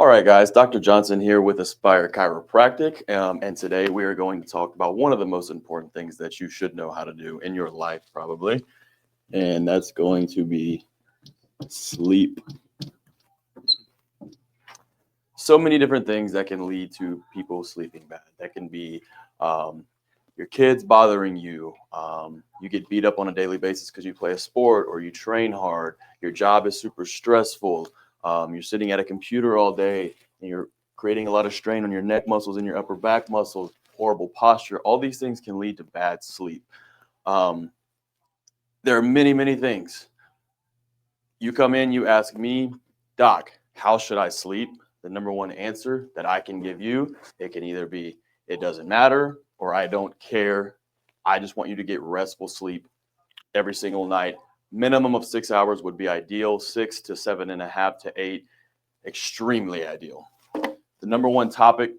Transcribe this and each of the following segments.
All right, guys, Dr. Johnson here with Aspire Chiropractic, and today we are going to talk about one of the most important things that you should know how to do in your life, probably, and that's going to be sleep. So many different things that can lead to people sleeping bad. That can be your kids bothering you. You get beat up on a daily basis because you play a sport or you train hard. Your job is super stressful. You're sitting at a computer all day and you're creating a lot of strain on your neck muscles and your upper back muscles, horrible posture. All these things can lead to bad sleep. There are many, many things. You come in, you ask me, Doc, how should I sleep? The number one answer that I can give you, it can either be, it doesn't matter, or I don't care. I just want you to get restful sleep every single night. Minimum of 6 hours would be ideal. 6 to 7.5 to 8, extremely ideal. The number one topic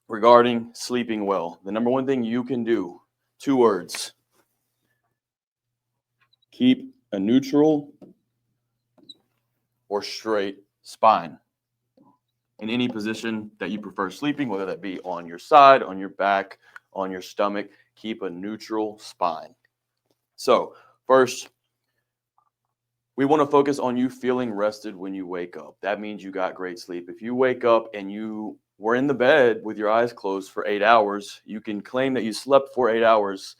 regarding sleeping well, the number one thing you can do, 2 words: keep a neutral or straight spine. In any position that you prefer sleeping, whether that be on your side, on your back, on your stomach, keep a neutral spine. So first, we want to focus on you feeling rested when you wake up. That means you got great sleep. If you wake up and you were in the bed with your eyes closed for 8 hours, you can claim that you slept for 8 hours.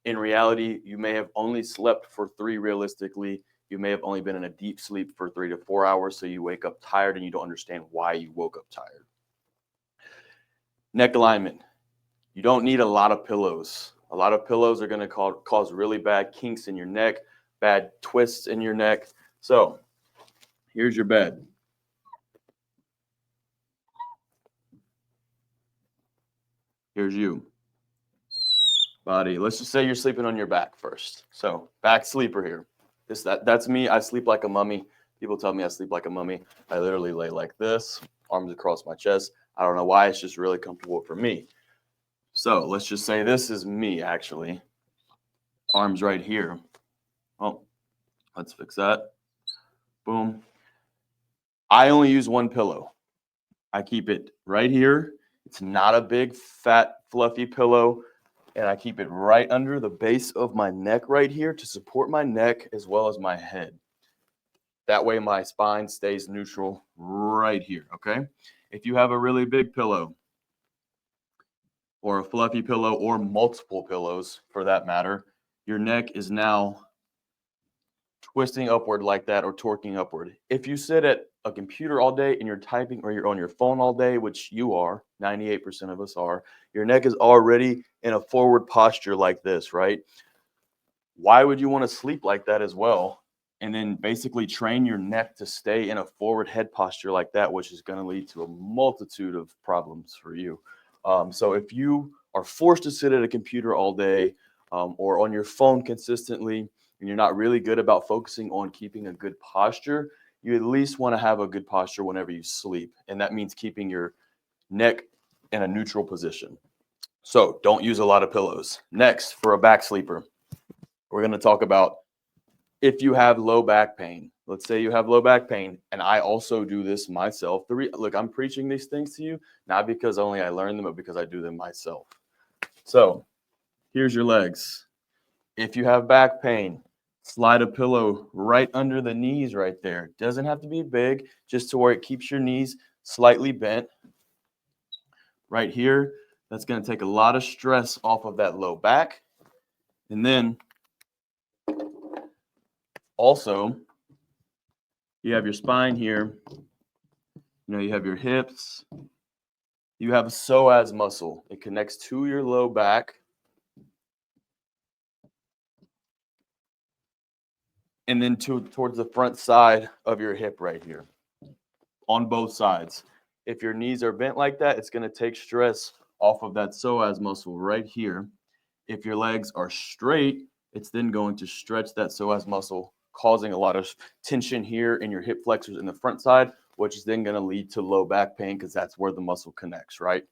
In reality, you may have only slept for 3 realistically. You may have only been in a deep sleep for 3 to 4 hours, so you wake up tired and you don't understand why you woke up tired. Neck alignment. You don't need a lot of pillows. A lot of pillows are going to cause really bad kinks in your neck, bad twists in your neck. So here's your bed. Here's you. Body. Let's just say you're sleeping on your back first. So back sleeper here. That's me. I sleep like a mummy. People tell me I sleep like a mummy. I literally lay like this, arms across my chest. I don't know why. It's just really comfortable for me. So let's just say this is me, actually. Arms right here. Oh, let's fix that. Boom. I only use one pillow. I keep it right here. It's not a big, fat, fluffy pillow. And I keep it right under the base of my neck right here to support my neck as well as my head. That way my spine stays neutral right here, okay? If you have a really big pillow or a fluffy pillow or multiple pillows for that matter, your neck is now twisting upward like that or torquing upward. If you sit at a computer all day and you're typing or you're on your phone all day, which you are, 98% of us are, your neck is already in a forward posture like this, right? Why would you want to sleep like that as well? And then basically train your neck to stay in a forward head posture like that, which is going to lead to a multitude of problems for you. So if you are forced to sit at a computer all day or on your phone consistently, and you're not really good about focusing on keeping a good posture, you at least want to have a good posture whenever you sleep. And that means keeping your neck in a neutral position. So don't use a lot of pillows. Next, for a back sleeper, we're going to talk about if you have low back pain. Let's say you have low back pain, and I also do this myself. Look, I'm preaching these things to you, not because only I learned them, but because I do them myself. So here's your legs. If you have back pain, slide a pillow right under the knees right there. Doesn't have to be big, just to where it keeps your knees slightly bent. Right here, that's going to take a lot of stress off of that low back. And then also, you have your spine here. You have your hips. You have a psoas muscle. It connects to your low back. And then towards the front side of your hip right here on both sides. If your knees are bent like that, it's going to take stress off of that psoas muscle right here. If your legs are straight, it's then going to stretch that psoas muscle, causing a lot of tension here in your hip flexors in the front side, which is then going to lead to low back pain because that's where the muscle connects, right?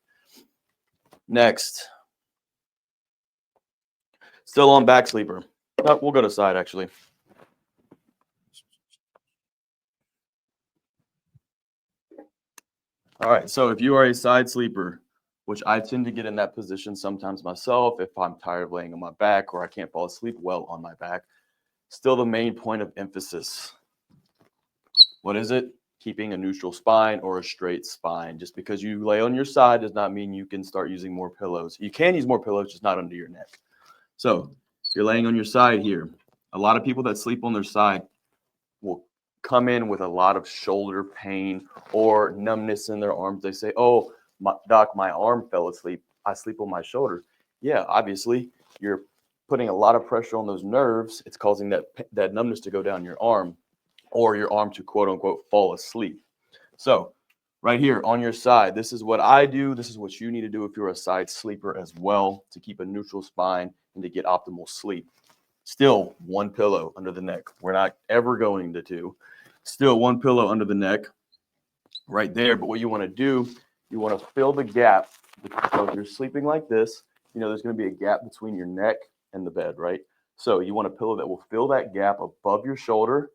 Next, still on back sleeper. We'll go to side actually. All right, so if you are a side sleeper, which I tend to get in that position sometimes myself if I'm tired of laying on my back or I can't fall asleep well on my back, still the main point of emphasis. What is it? Keeping a neutral spine or a straight spine. Just because you lay on your side does not mean you can start using more pillows. You can use more pillows, just not under your neck. So if you're laying on your side here, a lot of people that sleep on their side will come in with a lot of shoulder pain or numbness in their arms. They say, oh, doc, my arm fell asleep. I sleep on my shoulder. Yeah, obviously, you're putting a lot of pressure on those nerves. It's causing that numbness to go down your arm or your arm to quote unquote fall asleep. So right here on your side, this is what I do. This is what you need to do if you're a side sleeper as well, to keep a neutral spine and to get optimal sleep. Still one pillow under the neck. We're not ever going to two. Still one pillow under the neck right there. But what you want to do, you want to fill the gap. So if you're sleeping like this, you know, there's going to be a gap between your neck and the bed, right? So you want a pillow that will fill that gap above your shoulder,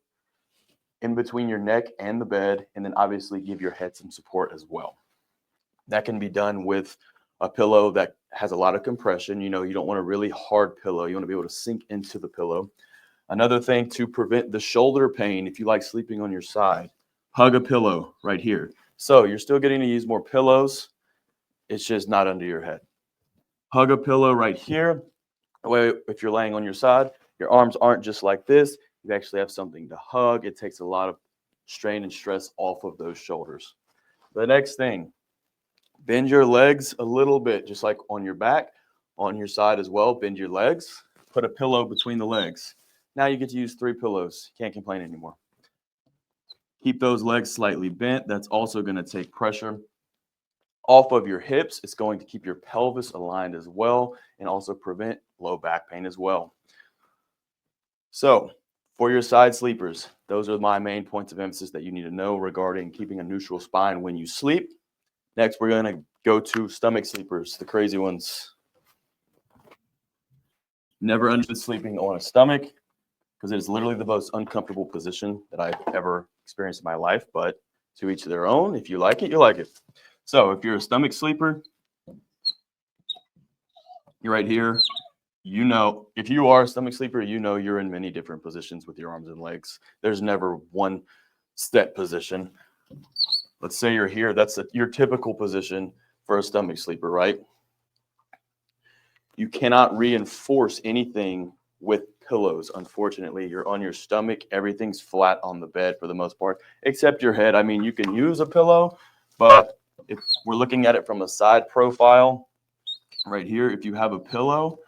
in between your neck and the bed, and then obviously give your head some support as well. That can be done with a pillow that has a lot of compression. You know, you don't want a really hard pillow. You want to be able to sink into the pillow. Another thing to prevent the shoulder pain, if you like sleeping on your side, hug a pillow right here. So you're still getting to use more pillows. It's just not under your head. Hug a pillow right here. That way, if you're laying on your side, your arms aren't just like this. You actually have something to hug. It takes a lot of strain and stress off of those shoulders. The next thing, bend your legs a little bit, just like on your back, on your side as well. Bend your legs. Put a pillow between the legs. Now you get to use 3 pillows. Can't complain anymore. Keep those legs slightly bent. That's also going to take pressure off of your hips. It's going to keep your pelvis aligned as well and also prevent low back pain as well. So for your side sleepers, those are my main points of emphasis that you need to know regarding keeping a neutral spine when you sleep. Next, we're going to go to stomach sleepers, the crazy ones. Never understood sleeping on a stomach because it is literally the most uncomfortable position that I've ever experienced in my life, but to each their own. If you like it, you like it. So if you're a stomach sleeper, you're right here. You know, if you are a stomach sleeper, you know you're in many different positions with your arms and legs. There's never one set position. Let's say you're here. That's your typical position for a stomach sleeper, right? You cannot reinforce anything with pillows. Unfortunately, you're on your stomach. Everything's flat on the bed for the most part, except your head. I mean, you can use a pillow, but if we're looking at it from a side profile right here, if you have a pillow,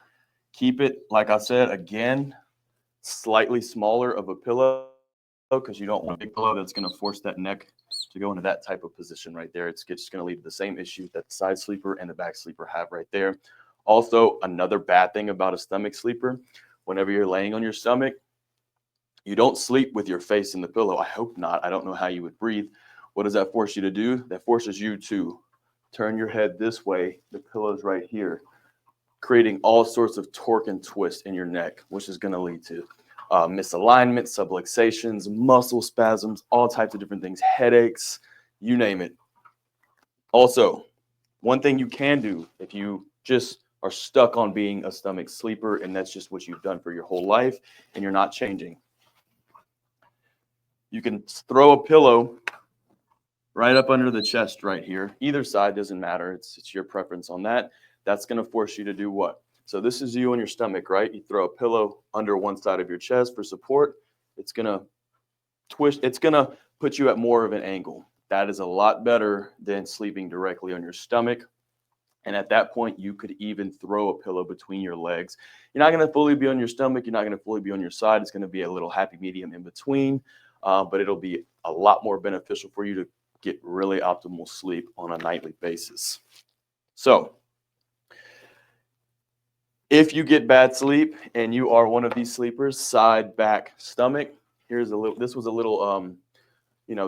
keep it, like I said, again, slightly smaller of a pillow because you don't want a big pillow that's going to force that neck to go into that type of position right there. It's just going to lead to the same issue that the side sleeper and the back sleeper have right there. Also, another bad thing about a stomach sleeper, whenever you're laying on your stomach, you don't sleep with your face in the pillow. I hope not. I don't know how you would breathe. What does that force you to do? That forces you to turn your head this way. The pillow's right here, creating all sorts of torque and twist in your neck, which is going to lead to misalignment, subluxations, muscle spasms, all types of different things, headaches, you name it. Also, one thing you can do if you just are stuck on being a stomach sleeper and that's just what you've done for your whole life and you're not changing, you can throw a pillow right up under the chest right here. Either side doesn't matter. It's your preference on that. That's going to force you to do what? So this is you on your stomach, right? You throw a pillow under one side of your chest for support. It's going to twist. It's going to put you at more of an angle. That is a lot better than sleeping directly on your stomach. And at that point, you could even throw a pillow between your legs. You're not going to fully be on your stomach. You're not going to fully be on your side. It's going to be a little happy medium in between, but it'll be a lot more beneficial for you to get really optimal sleep on a nightly basis. So if you get bad sleep and you are one of these sleepers, side, back, stomach, this was a little,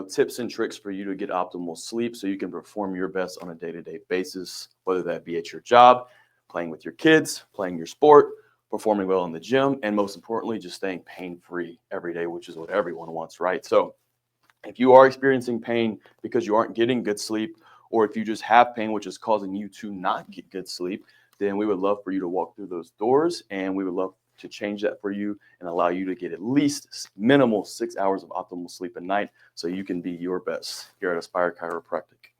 tips and tricks for you to get optimal sleep so you can perform your best on a day-to-day basis, whether that be at your job, playing with your kids, playing your sport, performing well in the gym, and most importantly, just staying pain-free every day, which is what everyone wants, right? So if you are experiencing pain because you aren't getting good sleep or if you just have pain, which is causing you to not get good sleep, then we would love for you to walk through those doors, and we would love to change that for you and allow you to get at least minimal 6 hours of optimal sleep a night so you can be your best here at Aspire Chiropractic.